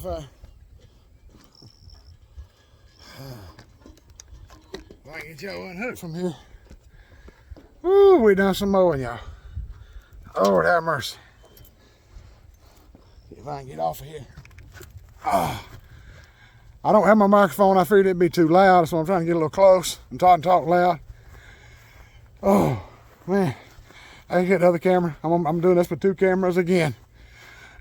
I can get y'all unhooked from here. Woo, we done some mowing, y'all. Lord have mercy. See if I can get off of here. I don't have my microphone. I figured it'd be too loud, so I'm trying to get a little close and talk loud. Oh, man. I can get the other camera. I'm doing this with 2 cameras again.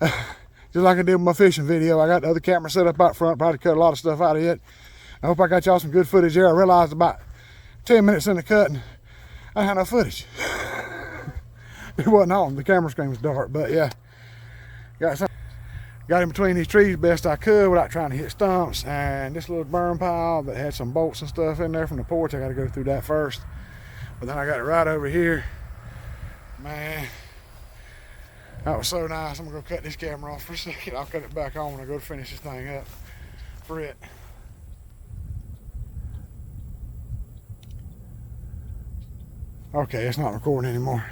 Just like I did with my fishing video. I got the other camera set up out front. Probably cut a lot of stuff out of it. I hope I got y'all some good footage there. I realized about 10 minutes in the cut and I had no footage. It wasn't on. The camera screen was dark, but yeah. Got in between these trees best I could without trying to hit stumps. And this little burn pile that had some bolts and stuff in there from the porch, I got to go through that first. But then I got it right over here. Man, that was so nice. I'm gonna go cut this camera off for a second. I'll cut it back on when I go to finish this thing up for it. Okay, it's not recording anymore.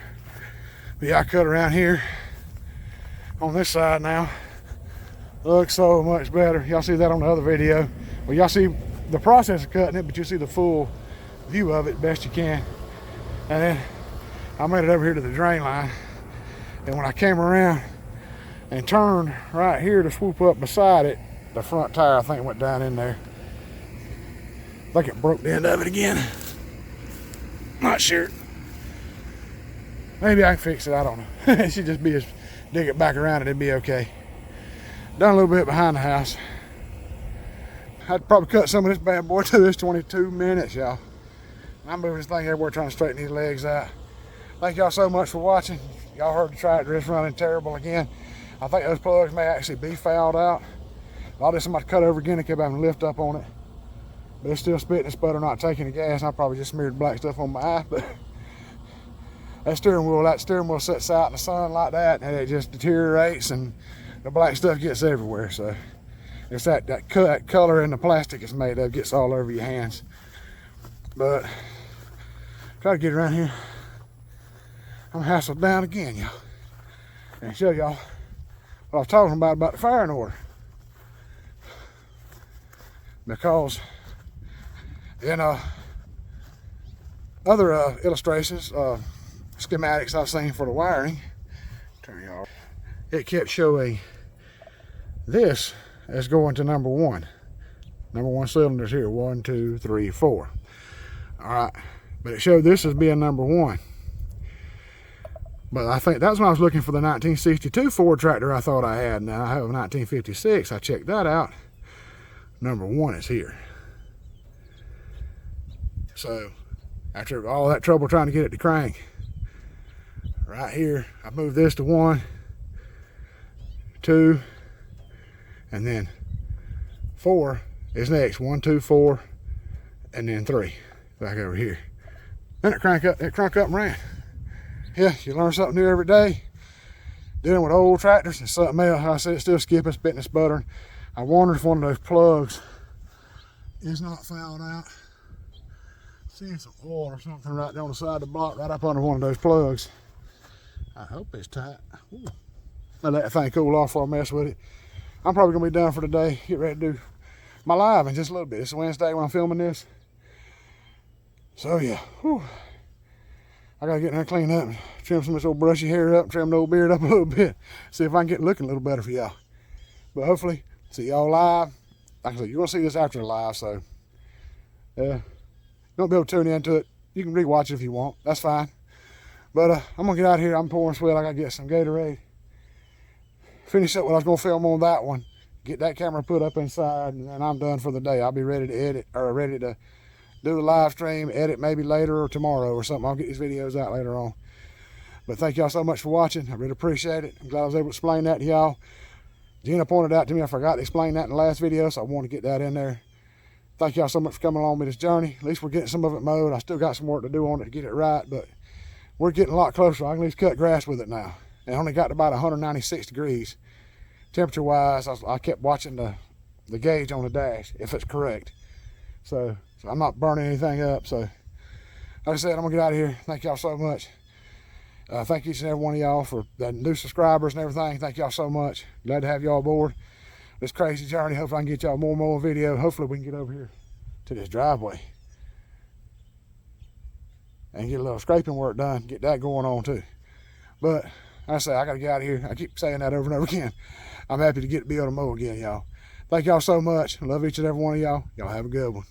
But yeah, I cut around here on this side now. Looks so much better. Y'all see that on the other video. Well, y'all see the process of cutting it, but you see the full view of it best you can. And then I made it over here to the drain line. And when I came around and turned right here to swoop up beside it, the front tire I think went down in there. I think it broke the end of it again. Not sure. Maybe I can fix it, I don't know. It should just be as dig it back around and it'd be okay. Done a little bit behind the house. I'd probably cut some of this bad boy too. It's 22 minutes, y'all. I'm moving this thing everywhere trying to straighten these legs out. Thank y'all so much for watching. Y'all heard the tractor is running terrible again. I think those plugs may actually be fouled out. I'll just somebody cut over again and keep having to lift up on it. But it's still spitting and sputtering, not taking the gas. And I probably just smeared black stuff on my eye. But that steering wheel sits out in the sun like that and it just deteriorates and the black stuff gets everywhere. So it's that color in the plastic it's made of gets all over your hands. But try to get around here. I'm hassled down again, y'all. And show y'all what I was talking about the firing order. Because in other illustrations, schematics I've seen for the wiring, turn y'all, it kept showing this as going to number 1. Number 1 cylinders here, 1, 2, 3, 4. All right, but it showed this as being number 1. But I think that's when I was looking for the 1962 Ford tractor I thought I had. Now I have a 1956. I checked that out. Number 1 is here. So after all that trouble trying to get it to crank, right here, I moved this to 1, 2, and then 4 is next. 1, 2, 4, and then 3 back over here. Then it cranked up and ran. Yeah, you learn something new every day. Dealing with old tractors and something else. I said it's still skipping, spitting, and sputtering. I wonder if one of those plugs is not fouled out. Seeing some oil or something right down the side of the block, right up under one of those plugs. I hope it's tight. Ooh. Let that thing cool off before I mess with it. I'm probably gonna be done for today. Get ready to do my live in just a little bit. It's Wednesday when I'm filming this. So yeah, whew. I gotta get in there, clean up, and trim some of this old brushy hair up, trim the old beard up a little bit. See if I can get looking a little better for y'all. But hopefully, see y'all live. Like I said, you're gonna see this after the live, so you won't be able to tune into it. You can rewatch it if you want. That's fine. But I'm gonna get out of here. I'm pouring sweat. I gotta get some Gatorade. Finish up what I was gonna film on that one. Get that camera put up inside, and then I'm done for the day. I'll be ready to edit, or ready to do the live stream, edit maybe later or tomorrow or something. I'll get these videos out later on. But thank y'all so much for watching. I really appreciate it. I'm glad I was able to explain that to y'all. Gina pointed out to me I forgot to explain that in the last video, so I want to get that in there. Thank y'all so much for coming along with this journey. At least we're getting some of it mowed. I still got some work to do on it to get it right, but we're getting a lot closer. I can at least cut grass with it now. And I only got to about 196 degrees. Temperature wise, I kept watching the gauge on the dash, if it's correct. So I'm not burning anything up. So like I said, I'm gonna get out of here. Thank y'all so much. Thank each and every one of y'all for the new subscribers and everything. Thank y'all so much. Glad to have y'all aboard. this crazy journey. Hopefully I can get y'all more video. Hopefully we can get over here to this driveway and get a little scraping work done, get that going on too. But I say I gotta get out of here. I keep saying that over and over again. I'm happy to be able to mow again, y'all. Thank y'all so much. Love each and every one of y'all. Y'all have a good one.